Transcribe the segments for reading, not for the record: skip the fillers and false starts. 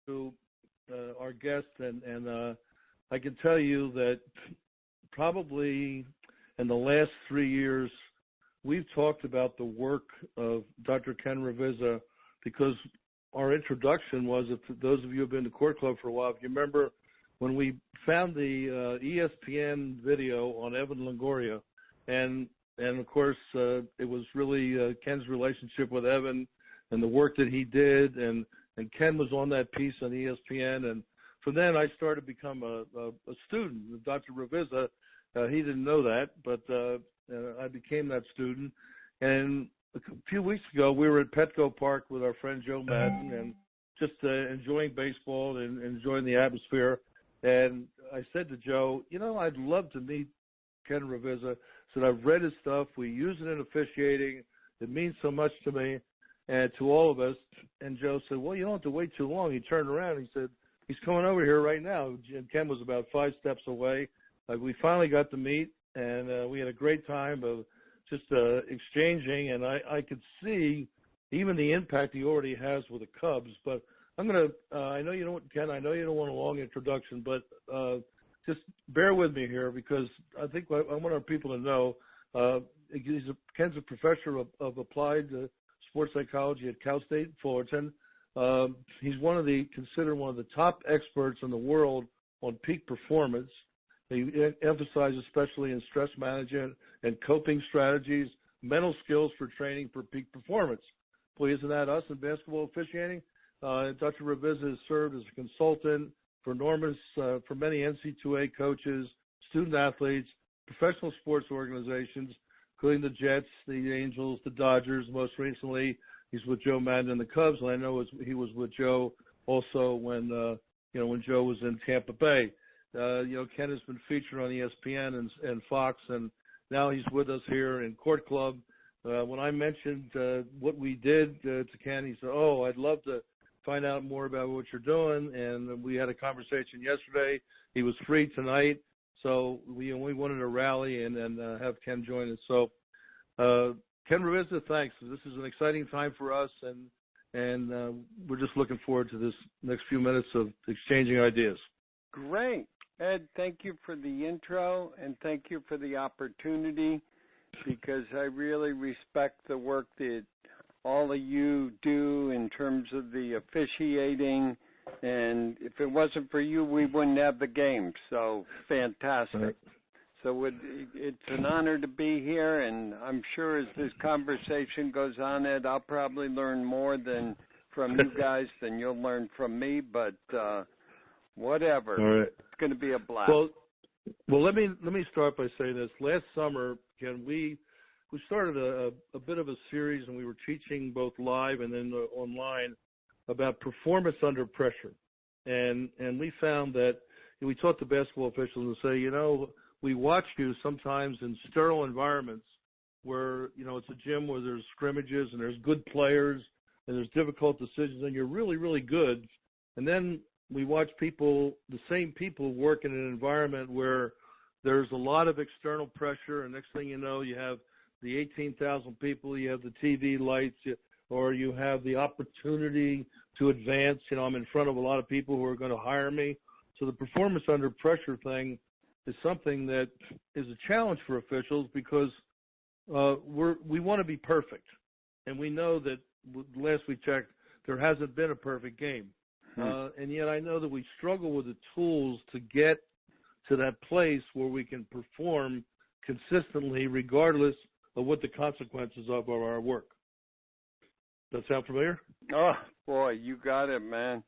to our guest, and I can tell you that probably in the last 3 years, we've talked about the work of Dr. Ken Ravizza, because our introduction was, if those of you who have been to Court Club for a while, if you remember when we found the ESPN video on Evan Longoria, and of course it was really Ken's relationship with Evan and the work that he did, and Ken was on that piece on ESPN, and from then I started to become a student of Dr. Ravizza. He didn't know that, but I became that student. And a few weeks ago, we were at Petco Park with our friend Joe Madden and just enjoying baseball and enjoying the atmosphere. And I said to Joe, I'd love to meet Ken Ravizza. I said, I've read his stuff. We use it in officiating. It means so much to me and to all of us. And Joe said, well, you don't have to wait too long. He turned around. He said, he's coming over here right now. And Ken was about 5 steps away. We finally got to meet, and we had a great time of just exchanging. And I could see even the impact he already has with the Cubs. But I'm going to I know you don't, Ken, I know you don't want a long introduction, but just bear with me here, because I think I want our people to know Ken's a professor of applied sports psychology at Cal State Fullerton. He's considered one of the top experts in the world on peak performance. He emphasizes especially in stress management and coping strategies, mental skills for training for peak performance. Boy, isn't that us in basketball officiating? Dr. Ravizza has served as a consultant for many NC2A coaches, student athletes, professional sports organizations, including the Jets, the Angels, the Dodgers. Most recently, he's with Joe Madden and the Cubs, and I know he was with Joe also when Joe was in Tampa Bay. Ken has been featured on ESPN and Fox, and now he's with us here in Court Club. When I mentioned what we did to Ken, he said, "Oh, I'd love to find out more about what you're doing." And we had a conversation yesterday. He was free tonight, so we wanted to rally and have Ken join us. So, Ken Ravizza, thanks. This is an exciting time for us, and we're just looking forward to this next few minutes of exchanging ideas. Great. Ed, thank you for the intro, and thank you for the opportunity, because I really respect the work that all of you do in terms of the officiating, and if it wasn't for you, we wouldn't have the game. So fantastic. Right. So it's an honor to be here, and I'm sure as this conversation goes on, Ed, I'll probably learn more from you guys than you'll learn from me, but whatever. All right. It's going to be a blast. Well, let me start by saying this. Last summer, Ken, we started a bit of a series, and we were teaching both live and then online about performance under pressure. And we found that we talked to basketball officials and say, we watch you sometimes in sterile environments where, it's a gym where there's scrimmages and there's good players and there's difficult decisions, and you're really, really good. And then we watch the same people work in an environment where there's a lot of external pressure, and next thing you know, you have the 18,000 people, you have the TV lights, or you have the opportunity to advance. I'm in front of a lot of people who are going to hire me. So the performance under pressure thing is something that is a challenge for officials, because we want to be perfect. And we know that last we checked, there hasn't been a perfect game. And yet I know that we struggle with the tools to get to that place where we can perform consistently regardless of what the consequences of our work. Does that sound familiar? Oh, boy, you got it, man.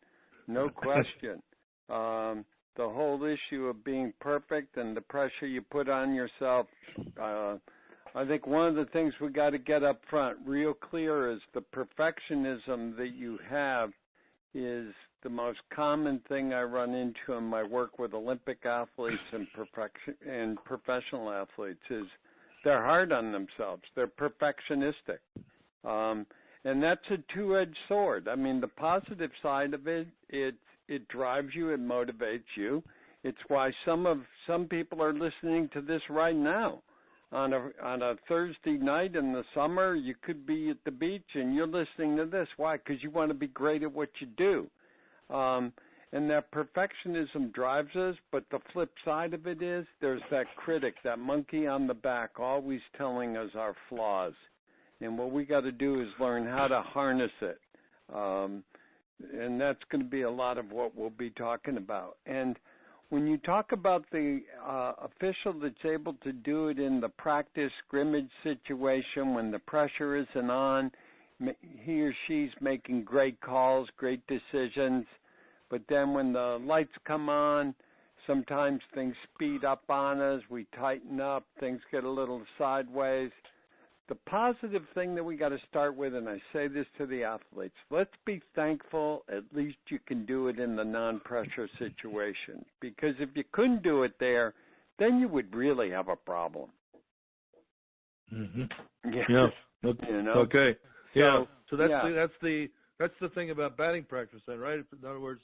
No question. The whole issue of being perfect and the pressure you put on yourself, I think one of the things we got to get up front real clear is the perfectionism that you have is the most common thing I run into in my work with Olympic athletes and professional athletes is they're hard on themselves. They're perfectionistic. And that's a two-edged sword. I mean, the positive side of it drives you, it motivates you. It's why some people are listening to this right now. On a Thursday night in the summer, you could be at the beach and you're listening to this. Why? Because you want to be great at what you do. And that perfectionism drives us, but the flip side of it is there's that critic, that monkey on the back, always telling us our flaws. And what we got to do is learn how to harness it. And that's going to be a lot of what we'll be talking about. And when you talk about the official that's able to do it in the practice scrimmage situation when the pressure isn't on, he or she's making great calls, great decisions. But then when the lights come on, sometimes things speed up on us, we tighten up, things get a little sideways. The positive thing that we got to start with, and I say this to the athletes, let's be thankful at least you can do it in the non-pressure situation. Because if you couldn't do it there, then you would really have a problem. Mm-hmm. Yeah. You know? Okay. Yeah. So that's the thing about batting practice, then, right? In other words,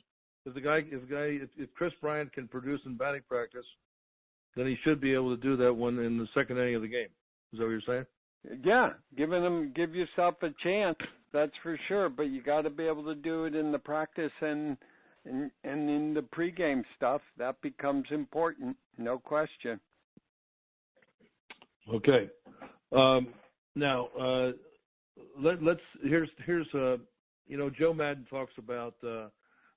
if Chris Bryant can produce in batting practice, then he should be able to do that one in the second inning of the game. Is that what you're saying? Yeah, give yourself a chance, that's for sure. But you got to be able to do it in the practice and in the pregame stuff. That becomes important, no question. Okay. Now here's Joe Madden talks about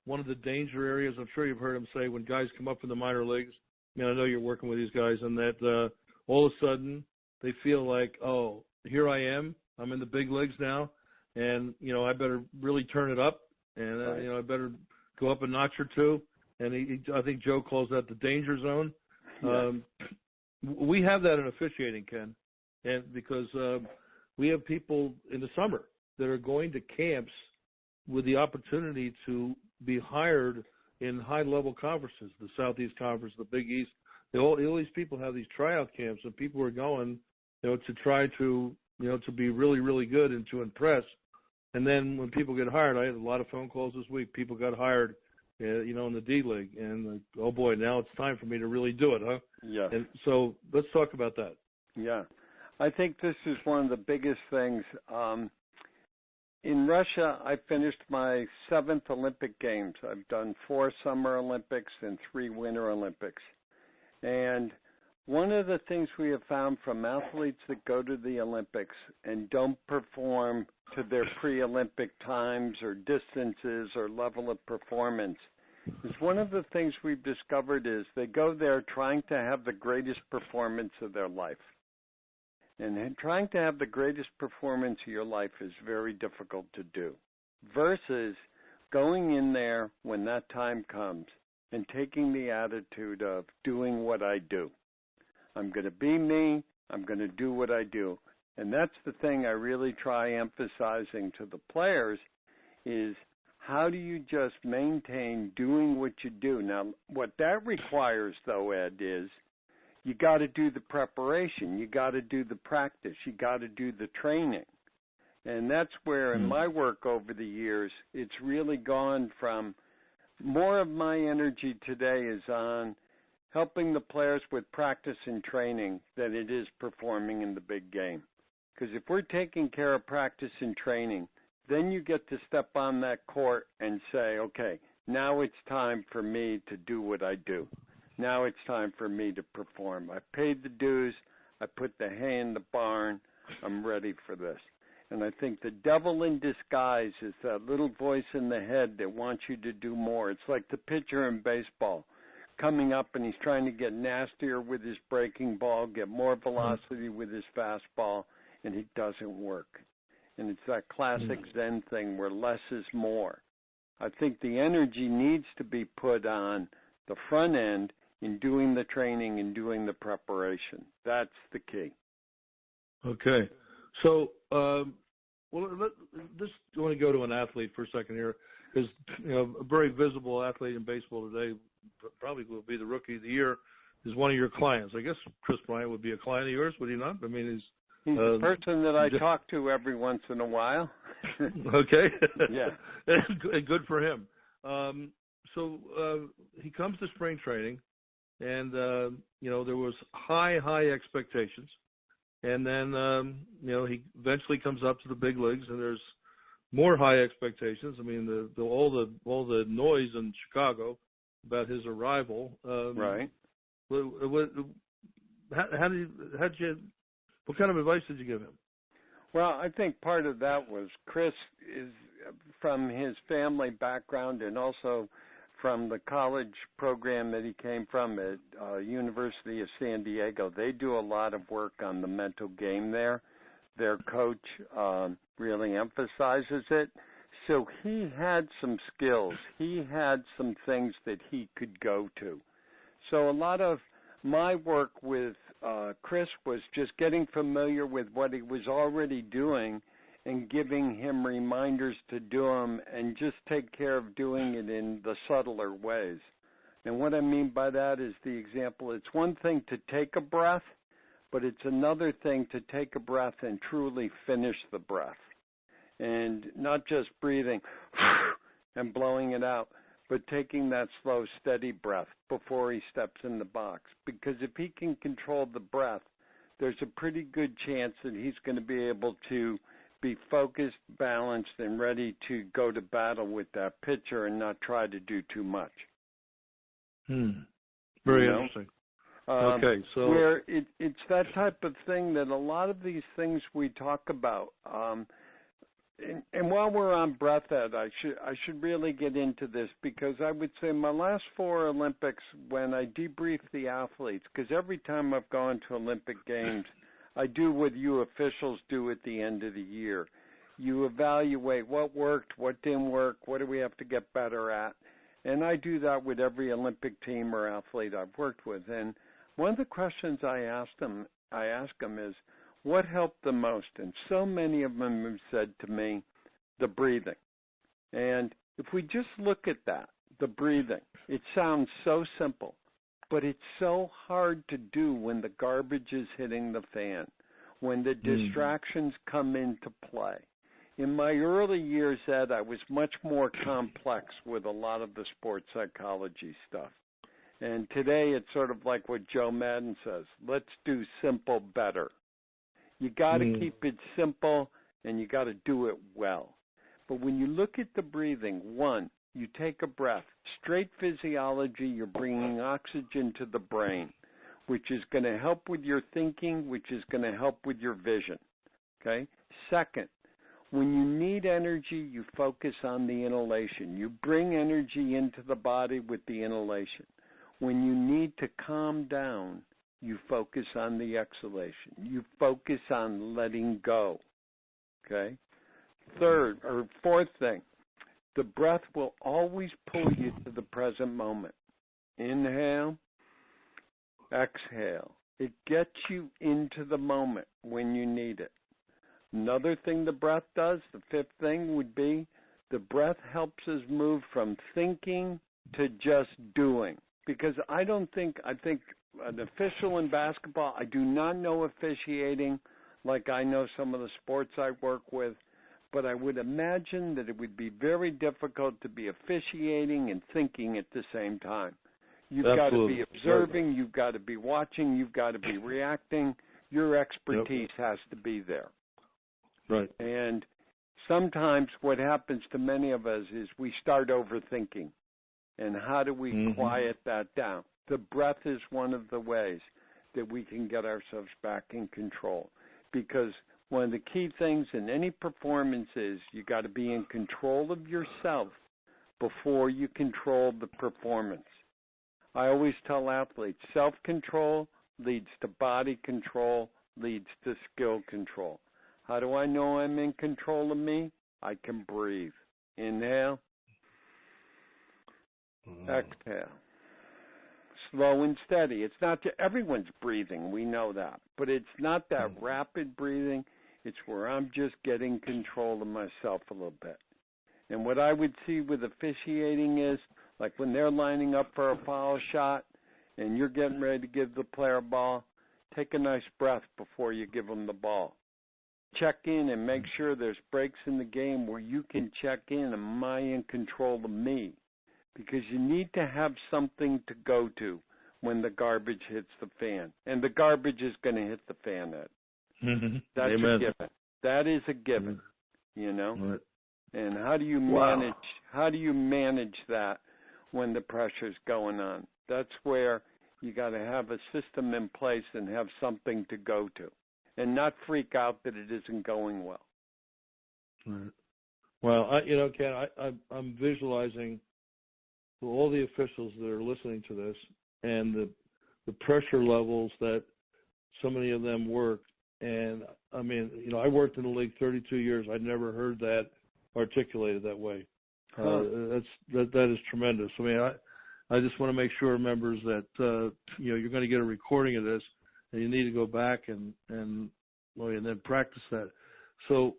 one of the danger areas. I'm sure you've heard him say when guys come up in the minor leagues. I mean, I know you're working with these guys, and that all of a sudden they feel like, oh, here I am. I'm in the big leagues now, and I better really turn it up, and I better go up a notch or two. And I think Joe calls that the danger zone. Yeah. We have that in officiating, Ken, and because we have people in the summer that are going to camps with the opportunity to be hired in high-level conferences, the Southeast Conference, the Big East. All these people have these tryout camps, and people are going, to try to, to be really, really good and to impress. And then when people get hired, I had a lot of phone calls this week. People got hired, in the D League, and oh boy, now it's time for me to really do it, huh? Yeah. And so let's talk about that. Yeah, I think this is one of the biggest things. In Russia, I finished my 7th Olympic Games. I've done 4 Summer Olympics and 3 Winter Olympics. And one of the things we have found from athletes that go to the Olympics and don't perform to their pre-Olympic times or distances or level of performance is one of the things we've discovered is they go there trying to have the greatest performance of their life. And trying to have the greatest performance of your life is very difficult to do versus going in there when that time comes and taking the attitude of doing what I do. I'm going to be me. I'm going to do what I do. And that's the thing I really try emphasizing to the players is how do you just maintain doing what you do? Now, what that requires, though, Ed, is you got to do the preparation. You got to do the practice. You got to do the training. And that's where in my work over the years, it's really gone from more of my energy today is on helping the players with practice and training than it is performing in the big game. Because if we're taking care of practice and training, then you get to step on that court and say, okay, now it's time for me to do what I do. Now it's time for me to perform. I paid the dues. I put the hay in the barn. I'm ready for this. And I think the devil in disguise is that little voice in the head that wants you to do more. It's like the pitcher in baseball coming up and he's trying to get nastier with his breaking ball, get more velocity with his fastball, and it doesn't work. And it's that classic Zen thing where less is more. I think the energy needs to be put on the front end in doing the training and doing the preparation. That's the key. Okay. So, just want to go to an athlete for a second here, because a very visible athlete in baseball today, probably will be the Rookie of the Year, is one of your clients. I guess Chris Bryant would be a client of yours, would he not? I mean, he's the person that I talk to every once in a while. Okay. Yeah. Good for him. So he comes to spring training, and there was high expectations. And then, he eventually comes up to the big leagues, and there's more high expectations. I mean, all the noise in Chicago about his arrival. Right. What kind of advice did you give him? Well, I think part of that was Chris is from his family background and also from the college program that he came from at University of San Diego. They do a lot of work on the mental game there. Their coach really emphasizes it. So he had some skills. He had some things that he could go to. So a lot of my work with Chris was just getting familiar with what he was already doing and giving him reminders to do them and just take care of doing it in the subtler ways. And what I mean by that is the example, it's one thing to take a breath, but it's another thing to take a breath and truly finish the breath. And not just breathing and blowing it out, but taking that slow, steady breath before he steps in the box. Because if he can control the breath, there's a pretty good chance that he's going to be able to be focused, balanced, and ready to go to battle with that pitcher and not try to do too much. Very interesting. Okay, so where it's that type of thing that a lot of these things we talk about. And while we're on breath ed, I should really get into this because I would say my last 4 Olympics, when I debrief the athletes, because every time I've gone to Olympic Games, I do what you officials do at the end of the year. You evaluate what worked, what didn't work, what do we have to get better at. And I do that with every Olympic team or athlete I've worked with. And one of the questions I ask them is, what helped the most? And so many of them have said to me, the breathing. And if we just look at that, the breathing, it sounds so simple, but it's so hard to do when the garbage is hitting the fan, when the distractions come into play. In my early years, Ed, I was much more complex with a lot of the sports psychology stuff. And today it's sort of like what Joe Madden says, let's do simple better. You got to keep it simple, and you got to do it well. But when you look at the breathing, 1, you take a breath. Straight physiology, you're bringing oxygen to the brain, which is going to help with your thinking, which is going to help with your vision. Okay? Second, when you need energy, you focus on the inhalation. You bring energy into the body with the inhalation. When you need to calm down, you focus on the exhalation. You focus on letting go. Okay? Fourth thing, the breath will always pull you to the present moment. Inhale, exhale. It gets you into the moment when you need it. Another thing the breath does, the 5th thing would be, the breath helps us move from thinking to just doing. Because I think an official in basketball, I do not know officiating like I know some of the sports I work with, but I would imagine that it would be very difficult to be officiating and thinking at the same time. You've got to be observing, you've got to be watching, you've got to be reacting. Your expertise has to be there. Right. And sometimes what happens to many of us is we start overthinking. And how do we quiet that down? The breath is one of the ways that we can get ourselves back in control. Because one of the key things in any performance is you got to be in control of yourself before you control the performance. I always tell athletes, self-control leads to body control, leads to skill control. How do I know I'm in control of me? I can breathe. Inhale. Exhale. Slow and steady. It's not everyone's breathing, we know that. But it's not that rapid breathing. It's where I'm just getting control of myself a little bit. And what I would see with officiating is, like when they're lining up for a foul shot and you're getting ready to give the player a ball, take a nice breath before you give them the ball. Check in and make sure there's breaks in the game where you can check in, am I in control of me? Because you need to have something to go to when the garbage hits the fan. And the garbage is going to hit the fan, Ed. That's Amen. a given. That is a given, you know? Right. And how do you Wow. manage that when the pressure's going on? That's where you got to have a system in place and have something to go to, and not freak out that it isn't going well. Right. Well, Ken, I'm visualizing all the officials that are listening to this and the pressure levels that so many of them work. And I mean, I worked in the league 32 years. I'd never heard that articulated that way. That is tremendous. I mean, I just want to make sure, members, that you're going to get a recording of this, and you need to go back and then practice that. So,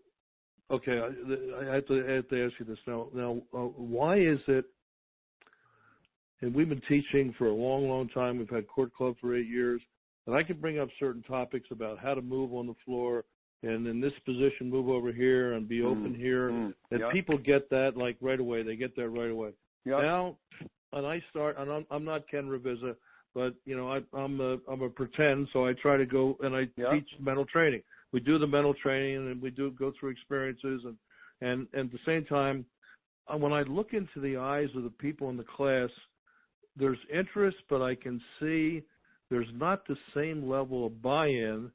okay, I have to ask you this now. Why is it? And we've been teaching for a long, long time. We've had Court Club for 8 years, and I can bring up certain topics about how to move on the floor, and in this position, move over here and be open here. And people get that like right away. They get that right away. Yep. Now, and I start, and I'm not Ken Ravizza, but I'm a pretend, so I try to go and I teach mental training. We do the mental training, and we do go through experiences, and at the same time, when I look into the eyes of the people in the class, there's interest, but I can see there's not the same level of buy-in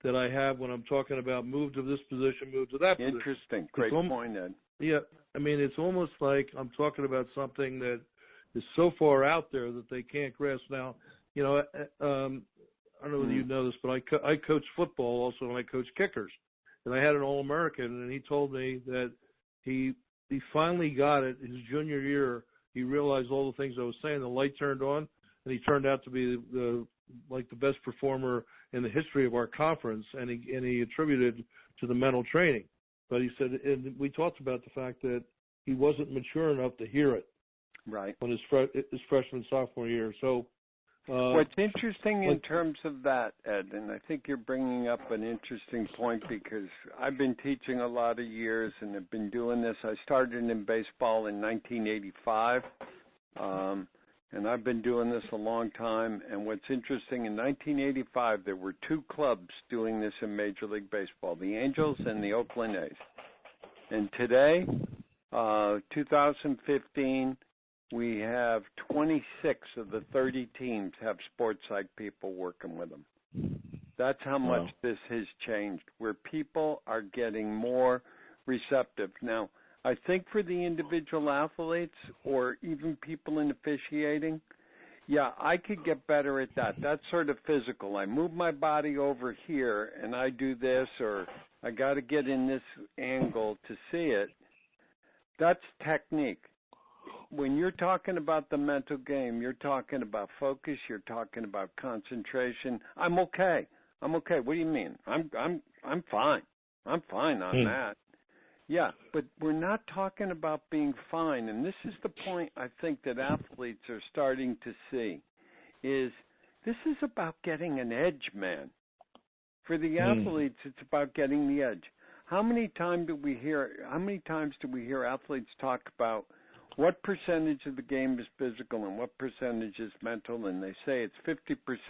that I have when I'm talking about move to this position, move to that position. Interesting. Great point, Ed. Yeah. I mean, it's almost like I'm talking about something that is so far out there that they can't grasp. Now, I don't know whether you know this, but I coach football also, and I coach kickers. And I had an All-American, and he told me that he finally got it his junior year. He realized all the things I was saying. The light turned on, and he turned out to be the best performer in the history of our conference, and he attributed to the mental training. But he said, and we talked about the fact that he wasn't mature enough to hear it. Right. On his freshman, sophomore year. So, what's interesting in terms of that, Ed, and I think you're bringing up an interesting point, because I've been teaching a lot of years and have been doing this. I started in baseball in 1985. And I've been doing this a long time. And what's interesting, in 1985, there were 2 clubs doing this in Major League Baseball, the Angels and the Oakland A's. And today, 2015, we have 26 of the 30 teams have sports psych people working with them. That's how much this has changed, where people are getting more receptive. Now, I think for the individual athletes or even people in officiating, I could get better at that. That's sort of physical. I move my body over here and I do this, or I got to get in this angle to see it. That's technique. When you're talking about the mental game, you're talking about focus, you're talking about concentration. I'm okay. What do you mean? I'm fine. I'm fine on that. Yeah, but we're not talking about being fine, and this is the point I think that athletes are starting to see, is this is about getting an edge, man. For the athletes, it's about getting the edge. How many times do we hear athletes talk about what percentage of the game is physical and what percentage is mental, and they say it's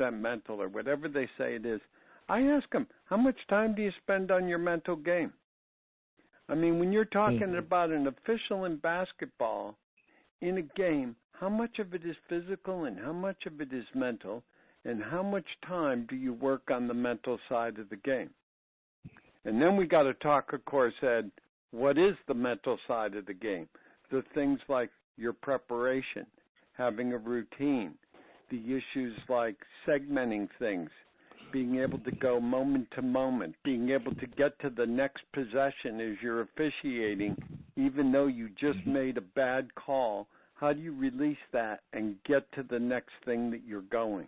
50% mental or whatever they say it is? I ask them, how much time do you spend on your mental game? I mean, when you're talking about an official in basketball in a game, how much of it is physical and how much of it is mental, and how much time do you work on the mental side of the game? And then we got to talk, of course, Ed, what is the mental side of the game? The things like your preparation, having a routine, the issues like segmenting things, being able to go moment to moment, being able to get to the next possession as you're officiating, even though you just made a bad call. How do you release that and get to the next thing that you're going?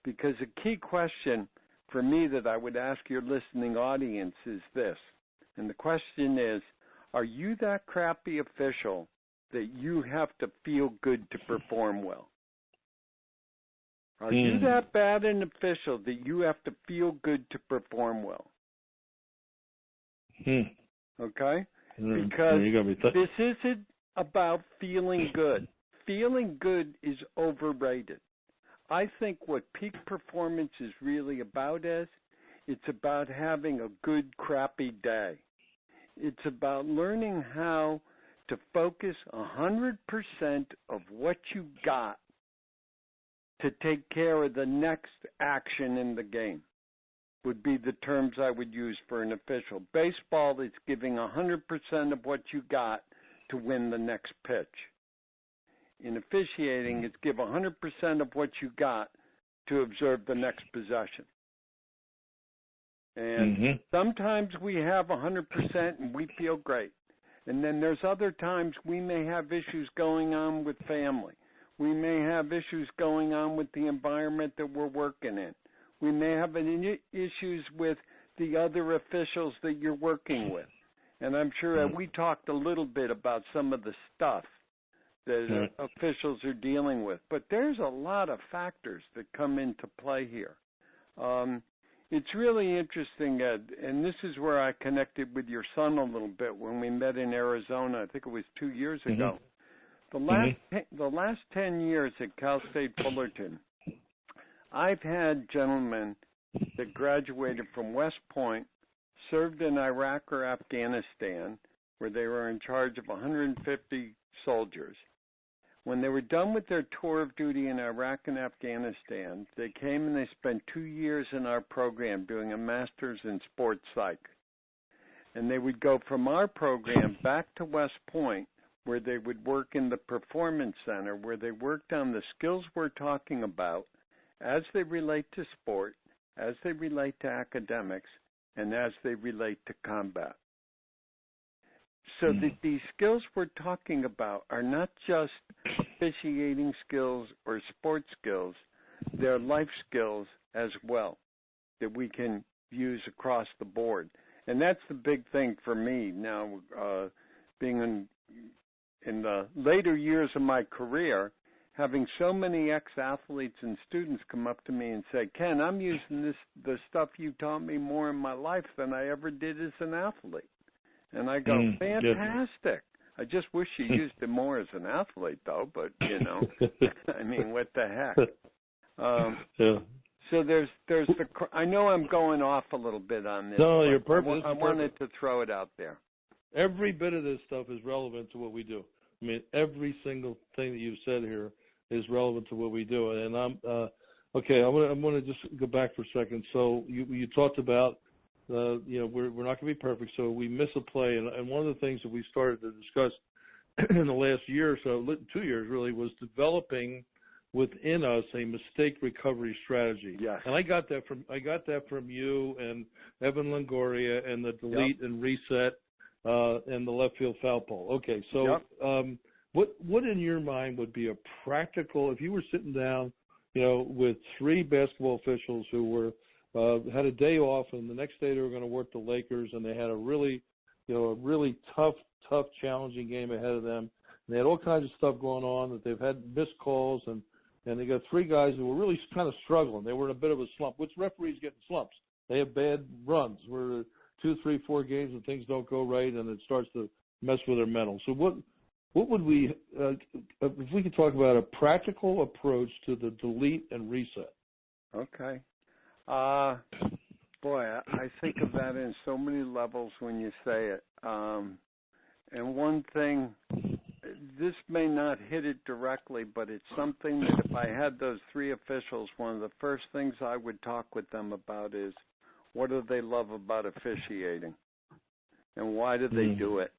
Because a key question for me that I would ask your listening audience is this, and the question is, are you that crappy official that you have to feel good to perform well? Are you that bad an official that you have to feel good to perform well? Okay? Because this isn't about feeling good. Feeling good is overrated. I think what peak performance is really about is it's about having a good, crappy day. It's about learning how to focus 100% of what you got to take care of the next action in the game, would be the terms I would use for an official. Baseball, it's giving 100% of what you got to win the next pitch. In officiating, it's give 100% of what you got to observe the next possession. And sometimes we have 100% and we feel great. And then there's other times we may have issues going on with family. We may have issues going on with the environment that we're working in. We may have issues with the other officials that you're working with. And I'm sure that we talked a little bit about some of the stuff that officials are dealing with. But there's a lot of factors that come into play here. It's really interesting, Ed, and this is where I connected with your son a little bit when we met in Arizona. I think it was 2 years ago. The last 10 years at Cal State Fullerton, I've had gentlemen that graduated from West Point, served in Iraq or Afghanistan, where they were in charge of 150 soldiers. When they were done with their tour of duty in Iraq and Afghanistan, they came and they spent 2 years in our program doing a master's in sports psych. And they would go from our program back to West Point, where they would work in the performance center, where they worked on the skills we're talking about as they relate to sport, as they relate to academics, and as they relate to combat. So that these skills we're talking about are not just officiating skills or sports skills, they're life skills as well that we can use across the board. And that's the big thing for me now, being in the later years of my career, having so many ex-athletes and students come up to me and say, Ken, I'm using the stuff you taught me more in my life than I ever did as an athlete. And I go, fantastic. I just wish you used it more as an athlete, though, but, you know, I mean, what the heck? So there's I know I'm going off a little bit on this. No, you're perfect. I wanted to throw it out there. Every bit of this stuff is relevant to what we do. I mean, every single thing that you've said here is relevant to what we do. And I'm going to just go back for a second. So you talked about, we're not going to be perfect, so we miss a play. And one of the things that we started to discuss in the last year or so, 2 years really, was developing within us a mistake recovery strategy. Yes. And I got that from you and Evan Longoria and the delete and reset and the left field foul pole. Okay, so what in your mind would be a practical, if you were sitting down, with 3 basketball officials who were had a day off, and the next day they were going to work the Lakers, and they had a really tough, challenging game ahead of them. And they had all kinds of stuff going on, that they've had missed calls, and they got 3 guys who were really kind of struggling. They were in a bit of a slump, which referees get in slumps. They have bad runs where 2, 3, 4 games and things don't go right, and it starts to mess with their mental. So what would we, if we could talk about a practical approach to the delete and reset? Okay. Boy, I think of that in so many levels when you say it. And one thing, this may not hit it directly, but it's something that if I had those 3 officials, one of the first things I would talk with them about is, what do they love about officiating? And why do they do it?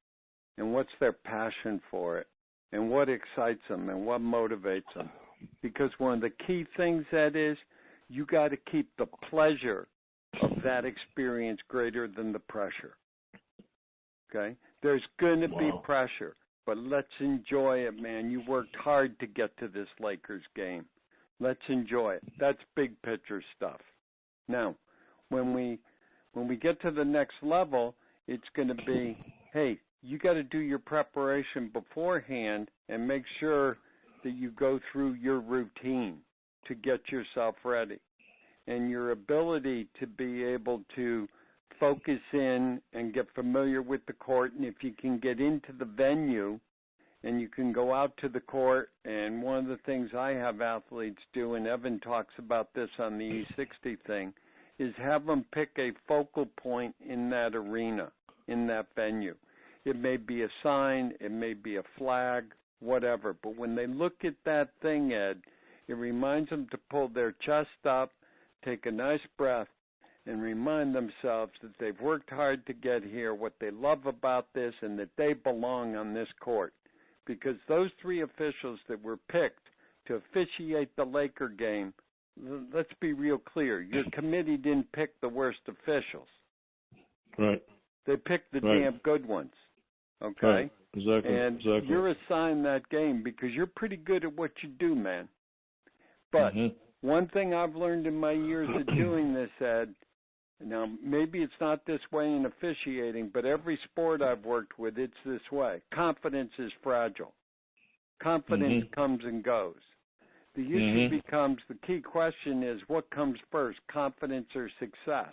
And what's their passion for it? And what excites them? And what motivates them? Because one of the key things, that is, you got to keep the pleasure of that experience greater than the pressure. Okay? There's going to be pressure, but let's enjoy it, man. You worked hard to get to this Lakers game. Let's enjoy it. That's big picture stuff. Now, when we get to the next level, it's going to be, hey, you got to do your preparation beforehand and make sure that you go through your routine to get yourself ready. And your ability to be able to focus in and get familiar with the court, and if you can get into the venue and you can go out to the court, and one of the things I have athletes do, and Evan talks about this on the E60 thing, is have them pick a focal point in that arena. in that venue. It may be a sign, it may be a flag, whatever. But when they look at that thing, Ed, it reminds them to pull their chest up, take a nice breath, and remind themselves that they've worked hard to get here, what they love about this, and that they belong on this court. Because those three officials that were picked to officiate the Laker game, let's be real clear, your committee didn't pick the worst officials. Right. They picked the damn good ones. Okay? Right. Exactly. And you're assigned that game because you're pretty good at what you do, man. But one thing I've learned in my years of doing this, Ed, now maybe it's not this way in officiating, but every sport I've worked with, it's this way. Confidence is fragile. Confidence comes and goes. The issue becomes, the key question is, what comes first, confidence or success?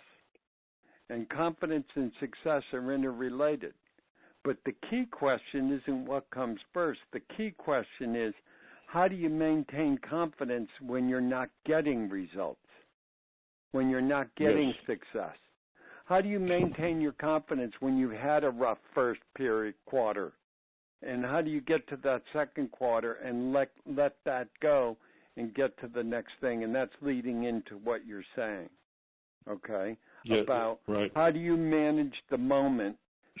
And confidence and success are interrelated. But the key question isn't what comes first. The key question is, how do you maintain confidence when you're not getting results, when you're not getting success? How do you maintain your confidence when you've had a rough first quarter? And how do you get to that second quarter and let that go and get to the next thing? And that's leading into what you're saying, okay, about how do you manage the moment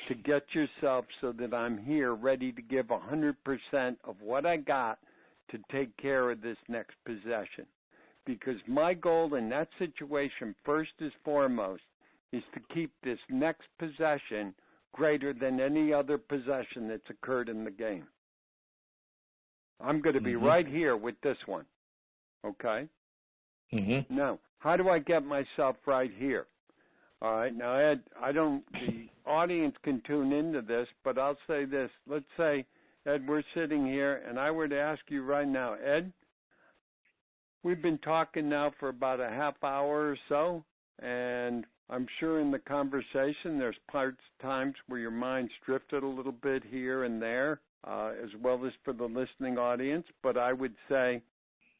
to get yourself so that I'm here ready to give 100% of what I got to take care of this next possession. Because my goal in that situation, first and foremost, is to keep this next possession greater than any other possession that's occurred in the game. I'm going to be right here with this one, okay? Now, how do I get myself right here? All right, now, Ed, the audience can tune into this, but I'll say this. Let's say, Ed, we're sitting here, and I were to ask you right now, Ed, we've been talking now for about a half hour or so, and I'm sure in the conversation there's times where your mind's drifted a little bit here and there, as well as for the listening audience. But I would say,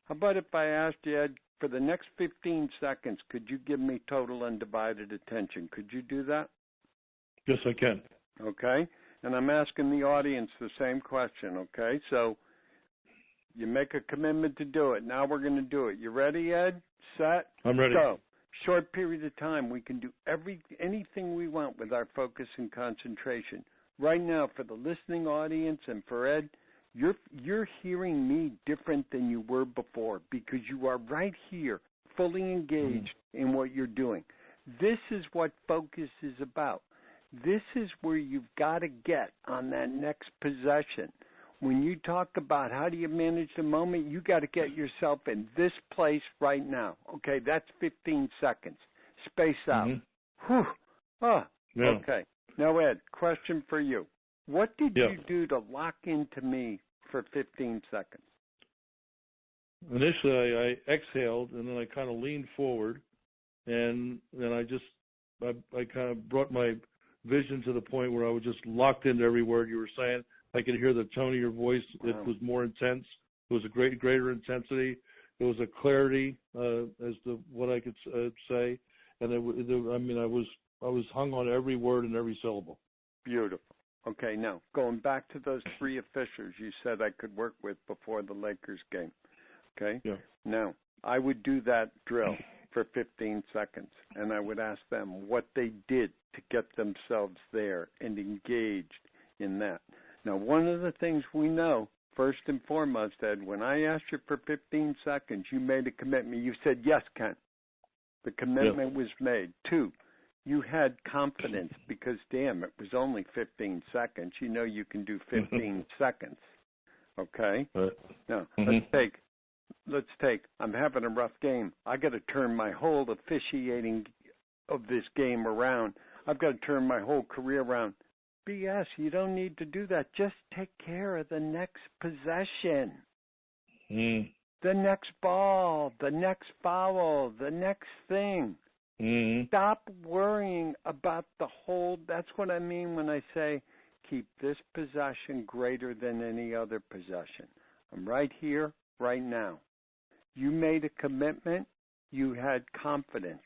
how about if I asked you, Ed, for the next 15 seconds, could you give me total undivided attention? Could you do that? Yes, I can. Okay. And I'm asking the audience the same question, okay? So you make a commitment to do it. Now we're going to do it. You ready, Ed? Set? I'm ready. Go. Short period of time, we can do anything we want with our focus and concentration. Right now, for the listening audience and for Ed, you're hearing me different than you were before because you are right here, fully engaged in what you're doing. This is what focus is about. This is where you've got to get on that next possession. When you talk about how do you manage the moment, you got to get yourself in this place right now. Okay, that's 15 seconds. Space out. Whew. Okay. Now, Ed, question for you. What did you do to lock into me for 15 seconds? Initially, I exhaled, and then I kind of leaned forward, and then I kind of brought my vision to the point where I was just locked into every word you were saying. I could hear the tone of your voice. Wow. It was more intense. It was a greater intensity. It was a clarity as to what I could say, and I was hung on every word and every syllable. Beautiful. Okay, now going back to those three officials you said I could work with before the Lakers game. Okay. Yeah. Now I would do that drill for 15 seconds, and I would ask them what they did to get themselves there and engaged in that. Now, one of the things we know, first and foremost, Ed, when I asked you for 15 seconds, you made a commitment. You said, yes, Ken. The commitment was made. 2, you had confidence because, damn, it was only 15 seconds. You know you can do 15 seconds. Okay? Now, let's take, I'm having a rough game. I got to turn my whole officiating of this game around. I've got to turn my whole career around. BS, you don't need to do that. Just take care of the next possession. The next ball, the next foul, the next thing. Stop worrying about the whole. That's what I mean when I say keep this possession greater than any other possession. I'm right here, right now. You made a commitment. You had confidence.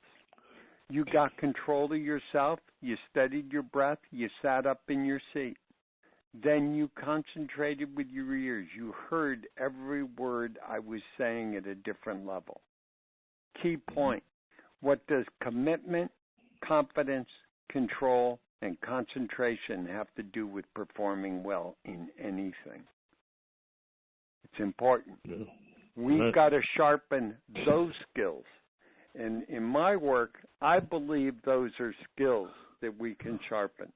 You got control of yourself. You studied your breath. You sat up in your seat. Then you concentrated with your ears. You heard every word I was saying at a different level. Key point. What does commitment, confidence, control, and concentration have to do with performing well in anything? It's important. Yeah. We've got to sharpen those skills. And in my work, I believe those are skills that we can sharpen.